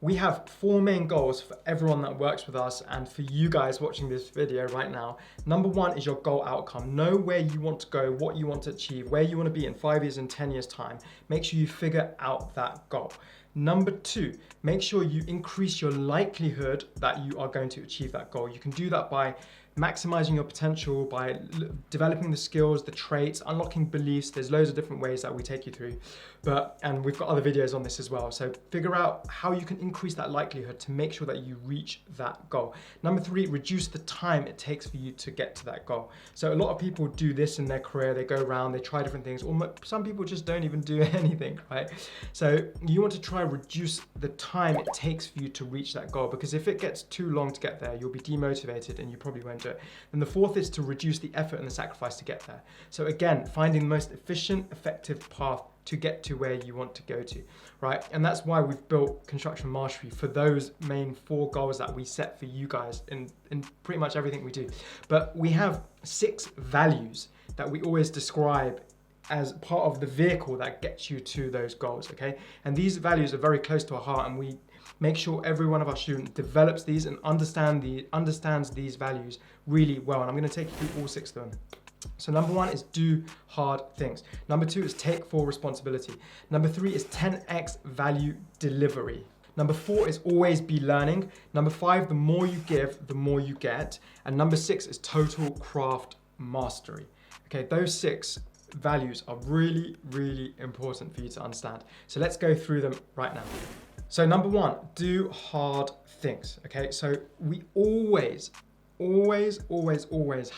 We have 4 main goals for everyone that works with us and for you guys watching this video right now. Number 1 is your goal outcome. Know where you want to go, what you want to achieve, where you want to be in 5 years and 10 years time. Make sure you figure out that goal. Number 2, make sure you increase your likelihood that you are going to achieve that goal. You can do that by maximizing your potential, by developing the skills, the traits, unlocking beliefs. There's loads of different ways that we take you through, and we've got other videos on this as well. So figure out how you can increase that likelihood to make sure that you reach that goal. Number 3, reduce the time it takes for you to get to that goal. So a lot of people do this in their career. They go around, they try different things, or some people just don't even do anything, right? So you want to try and reduce the time it takes for you to reach that goal, because if it gets too long to get there, you'll be demotivated and you probably won't do it. And the 4th is to reduce the effort and the sacrifice to get there. So again, finding the most efficient, effective path to get to where you want to go to, right? And that's why we've built Construction Mastery for those main 4 goals that we set for you guys in pretty much everything we do. But we have 6 values that we always describe as part of the vehicle that gets you to those goals, okay? And these values are very close to our heart, and we make sure every one of our students develops these and understands these values really well. And I'm going to take you through all 6 of them. So number 1 is do hard things. Number 2 is take full responsibility. Number 3 is 10x value delivery. Number 4 is always be learning. Number 5, the more you give, the more you get. And number 6 is total craft mastery. Okay, those 6 values are really, really important for you to understand. So let's go through them right now. So number 1, do hard things. Okay, so we always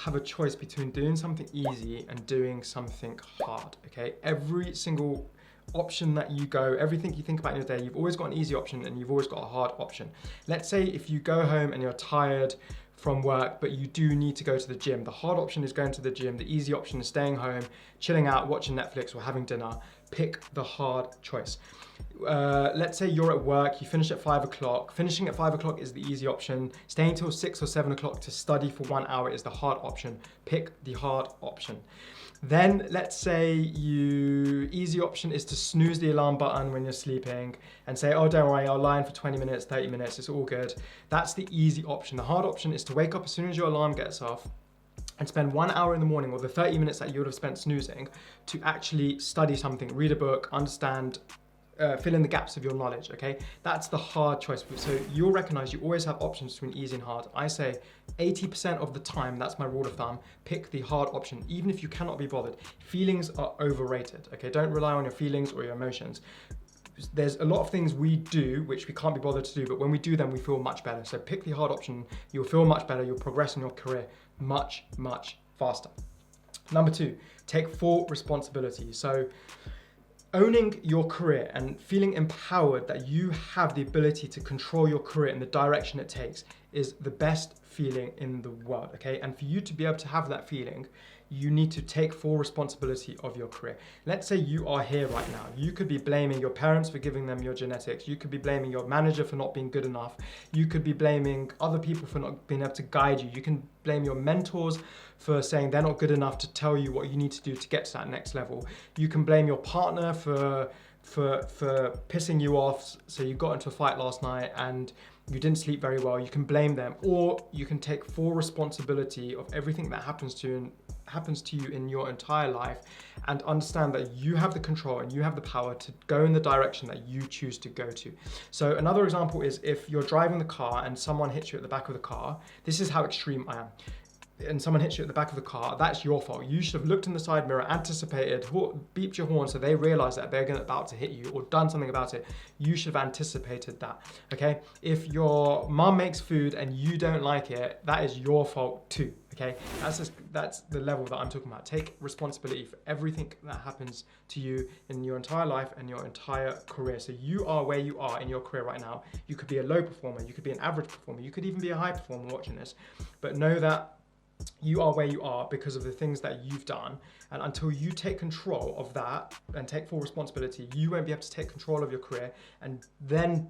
have a choice between doing something easy and doing something hard. Okay, every single option that you go, everything you think about in your day, you've always got an easy option and you've always got a hard option. Let's say if you go home and you're tired from work, but you do need to go to the gym. The hard option is going to the gym. The easy option is staying home, chilling out, watching Netflix or having dinner. Pick the hard choice. Let's say you're at work, you finish at 5 o'clock. Finishing at 5 o'clock is the easy option. Staying till 6 or 7 o'clock to study for 1 hour is the hard option. Pick the hard option. Then let's say easy option is to snooze the alarm button when you're sleeping and say, oh, don't worry, I'll lie in for 20 minutes, 30 minutes, it's all good. That's the easy option. The hard option is to wake up as soon as your alarm gets off and spend 1 hour in the morning, or the 30 minutes that you would have spent snoozing, to actually study something, read a book, understand, fill in the gaps of your knowledge, okay? That's the hard choice. So you'll recognize you always have options between easy and hard. I say 80% of the time, that's my rule of thumb, pick the hard option, even if you cannot be bothered. Feelings are overrated, okay? Don't rely on your feelings or your emotions. There's a lot of things we do which we can't be bothered to do, but when we do them, we feel much better. So pick the hard option, you'll feel much better, you'll progress in your career much, much faster. Number 2, take full responsibility. So owning your career and feeling empowered that you have the ability to control your career in the direction it takes is the best feeling in the world, okay? And for you to be able to have that feeling, you need to take full responsibility of your career. Let's say you are here right now. You could be blaming your parents for giving them your genetics. You could be blaming your manager for not being good enough. You could be blaming other people for not being able to guide you. You can blame your mentors for saying they're not good enough to tell you what you need to do to get to that next level. You can blame your partner for pissing you off. So you got into a fight last night and you didn't sleep very well. You can blame them, or you can take full responsibility of everything that happens to you in your entire life and understand that you have the control and you have the power to go in the direction that you choose to go to. So another example is if you're driving the car and someone hits you at the back of the car. This is how extreme I am. And someone hits you at the back of the car, that's your fault. You should have looked in the side mirror, anticipated, beeped your horn so they realize that they're about to hit you, or done something about it. You should have anticipated that, okay? If your mom makes food and you don't like it, that is your fault too, okay? That's the level that I'm talking about. Take responsibility for everything that happens to you in your entire life and your entire career. So you are where you are in your career right now. You could be a low performer, you could be an average performer, you could even be a high performer watching this, but know that you are where you are because of the things that you've done. And until you take control of that and take full responsibility, you won't be able to take control of your career and then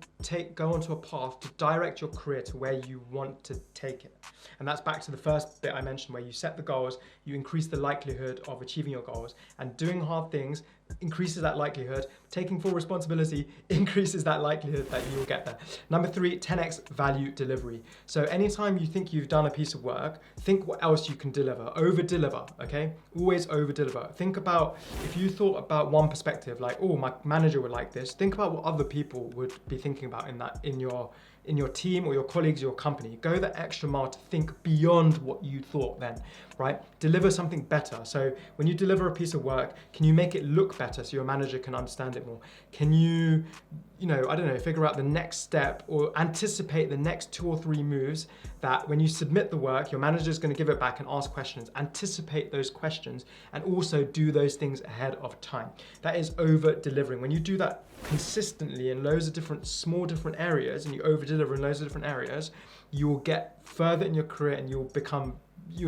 go onto a path to direct your career to where you want to take it. And that's back to the first bit I mentioned, where you set the goals, you increase the likelihood of achieving your goals, and doing hard things increases that likelihood. Taking full responsibility increases that likelihood that you will get there. Number 3, 10x value delivery. So anytime you think you've done a piece of work, think what else you can deliver. Over deliver, okay? Always over deliver. Think about, if you thought about one perspective, like, oh, my manager would like this, think about what other people would be thinking about in your team or your colleagues, your company. Go the extra mile to think beyond what you thought then, right? Deliver something better. So when you deliver a piece of work, can you make it look better so your manager can understand it more? Can you, I don't know, figure out the next step or anticipate the next 2 or 3 moves that when you submit the work, your manager is going to give it back and ask questions. Anticipate those questions and also do those things ahead of time. That is over delivering. When you do that consistently in loads of different areas and you over deliver in loads of different areas, you will get further in your career and you'll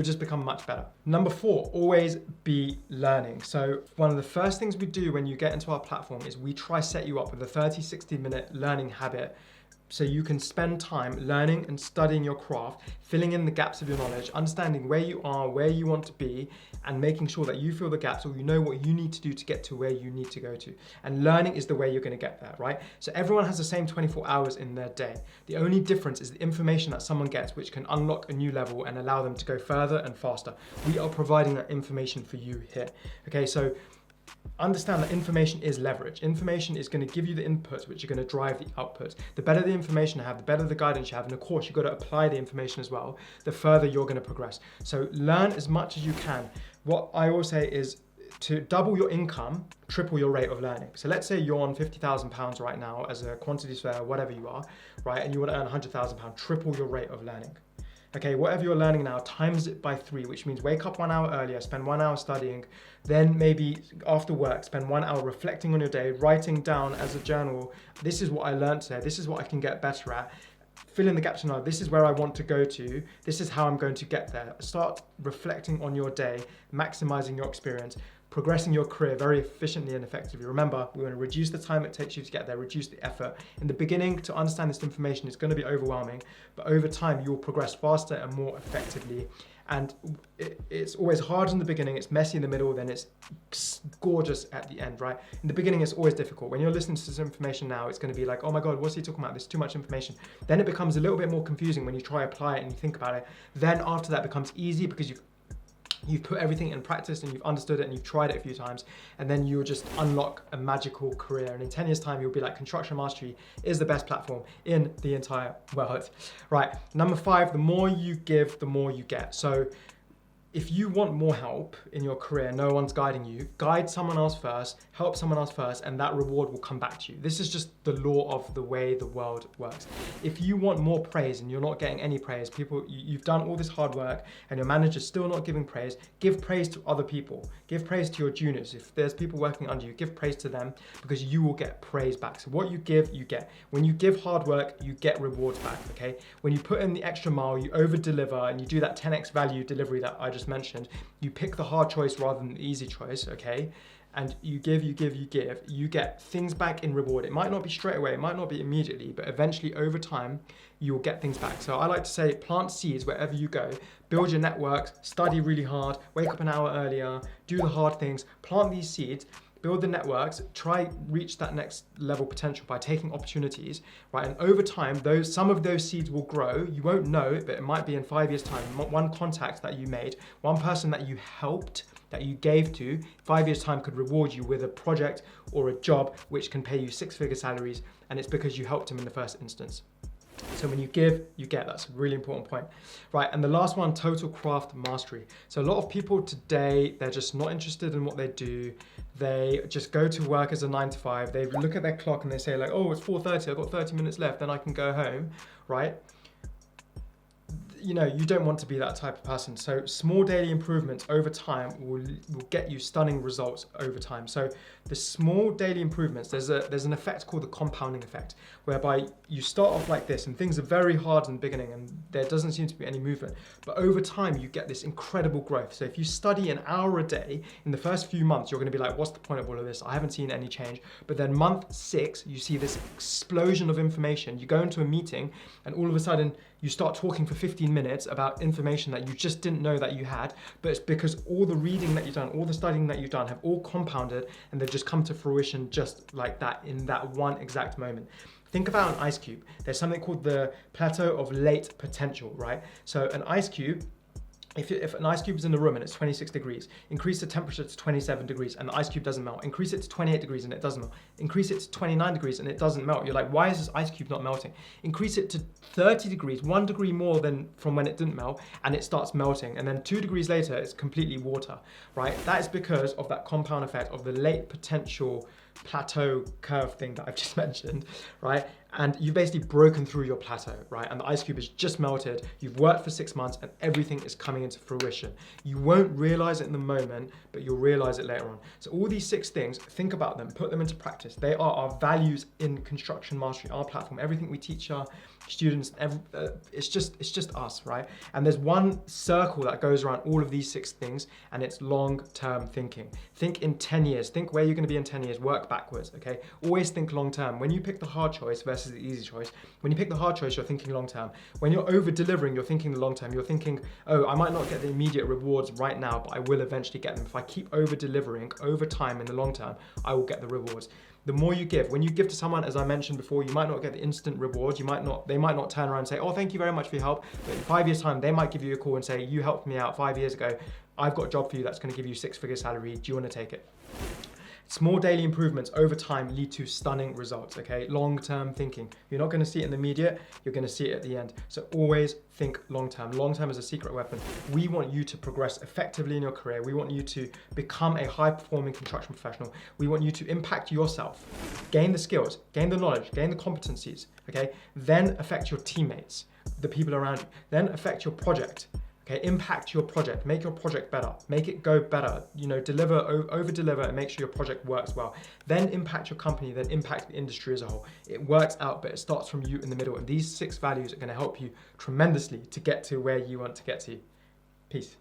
just become much better. Number 4, always be learning. So one of the first things we do when you get into our platform is we try set you up with a 30-60 minute learning habit, so you can spend time learning and studying your craft, filling in the gaps of your knowledge, understanding where you are, where you want to be, and making sure that you fill the gaps or you know what you need to do to get to where you need to go to. And learning is the way you're going to get there, right? So everyone has the same 24 hours in their day. The only difference is the information that someone gets, which can unlock a new level and allow them to go further and faster. We are providing that information for you here. Okay, so understand that information is leverage. Information is going to give you the inputs which are going to drive the outputs. The better the information you have, the better the guidance you have, and of course you've got to apply the information as well, the further you're going to progress. So learn as much as you can. What I always say is to double your income, triple your rate of learning. So let's say you're on £50,000 right now as a quantity surveyor, whatever you are, right, and you want to earn £100,000, triple your rate of learning. Okay, whatever you're learning now, times it by 3, which means wake up 1 hour earlier, spend 1 hour studying, then maybe after work, spend 1 hour reflecting on your day, writing down as a journal, this is what I learned today, this is what I can get better at, fill in the gaps now, this is where I want to go to, this is how I'm going to get there. Start reflecting on your day, maximizing your experience, progressing your career very efficiently and effectively. Remember, we want to reduce the time it takes you to get there, reduce the effort. In the beginning, to understand this information is going to be overwhelming, but over time, you'll progress faster and more effectively. And it's always hard in the beginning, it's messy in the middle, then it's gorgeous at the end, right? In the beginning, it's always difficult. When you're listening to this information now, it's going to be like, oh my God, what's he talking about? There's too much information. Then it becomes a little bit more confusing when you try to apply it and you think about it. Then after that, it becomes easy because you've put everything in practice and you've understood it and you've tried it a few times, and then you'll just unlock a magical career. And in 10 years time, you'll be like, Construction Mastery is the best platform in the entire world. Right, number 5, the more you give, the more you get. So if you want more help in your career, no one's guiding you, guide someone else first, help someone else first, and that reward will come back to you. This is just the law of the way the world works. If you want more praise and you're not getting any praise, you've done all this hard work and your manager's still not giving praise, give praise to other people. Give praise to your juniors. If there's people working under you, give praise to them because you will get praise back. So what you give, you get. When you give hard work, you get rewards back, okay? When you put in the extra mile, you over deliver and you do that 10x value delivery that I just mentioned, you pick the hard choice rather than the easy choice, okay? And you give, you get things back in reward. It might not be straight away, it might not be immediately, but eventually over time, you'll get things back. So I like to say, plant seeds wherever you go, build your networks, study really hard, wake up an hour earlier, do the hard things, plant these seeds, build the networks, try reach that next level potential by taking opportunities, right? And over time, some of those seeds will grow. You won't know it, but it might be in 5 years' time. One contact that you made, one person that you helped, that you gave to, 5 years' time could reward you with a project or a job which can pay you 6-figure salaries, and it's because you helped him in the first instance. So when you give, you get. That's a really important point. Right, and the last one, total craft mastery. So a lot of people today, they're just not interested in what they do. They just go to work as a 9 to 5. They look at their clock and they say like, oh, it's 4:30, I've got 30 minutes left, then I can go home, right? You don't want to be that type of person. So small daily improvements over time will get you stunning results over time. So the small daily improvements, there's an effect called the compounding effect, whereby you start off like this and things are very hard in the beginning and there doesn't seem to be any movement. But over time, you get this incredible growth. So if you study an hour a day, in the first few months, you're going to be like, what's the point of all of this? I haven't seen any change. But then month 6, you see this explosion of information. You go into a meeting and all of a sudden, you start talking for 15 minutes about information that you just didn't know that you had, but it's because all the reading that you've done, all the studying that you've done have all compounded and they've just come to fruition just like that in that one exact moment. Think about an ice cube. There's something called the plateau of late potential, right? So an ice cube, if an ice cube is in the room and it's 26 degrees, increase the temperature to 27 degrees and the ice cube doesn't melt. Increase it to 28 degrees and it doesn't melt. Increase it to 29 degrees and it doesn't melt. You're like, why is this ice cube not melting? Increase it to 30 degrees, 1 degree more than from when it didn't melt, and it starts melting. And then 2 degrees later, it's completely water, right? That is because of that compound effect of the late potential plateau curve thing that I've just mentioned, right? And you've basically broken through your plateau, right? And the ice cube has just melted. You've worked for 6 months and everything is coming into fruition. You won't realize it in the moment, but you'll realize it later on. So all these 6 things, think about them, put them into practice. They are our values in Construction Mastery, our platform. Everything we teach our students, it's just us, right? And there's one circle that goes around all of these 6 things, and it's long-term thinking. Think in 10 years. Think where you're going to be in 10 years. Work backwards, okay? Always think long-term. When you pick the hard choice versus the easy choice, when you pick the hard choice, you're thinking long-term. When you're over-delivering, you're thinking the long-term. You're thinking, oh, I might not get the immediate rewards right now, but I will eventually get them. If I keep over-delivering over time in the long term, I will get the rewards. The more you give, when you give to someone, as I mentioned before, you might not get the instant rewards. They might not turn around and say, oh, thank you very much for your help. But in 5 years' time, they might give you a call and say, you helped me out 5 years ago. I've got a job for you that's going to give you 6-figure salary. Do you want to take it? Small daily improvements over time lead to stunning results, okay? Long-term thinking. You're not going to see it in the immediate, you're going to see it at the end. So always think long-term. Long-term is a secret weapon. We want you to progress effectively in your career. We want you to become a high-performing construction professional. We want you to impact yourself, gain the skills, gain the knowledge, gain the competencies, okay? Then affect your teammates, the people around you. Then affect your project. Okay, impact your project, make your project better, make it go better, deliver, over-deliver and make sure your project works well. Then impact your company, then impact the industry as a whole. It works out, but it starts from you in the middle. And these 6 values are going to help you tremendously to get to where you want to get to. Peace.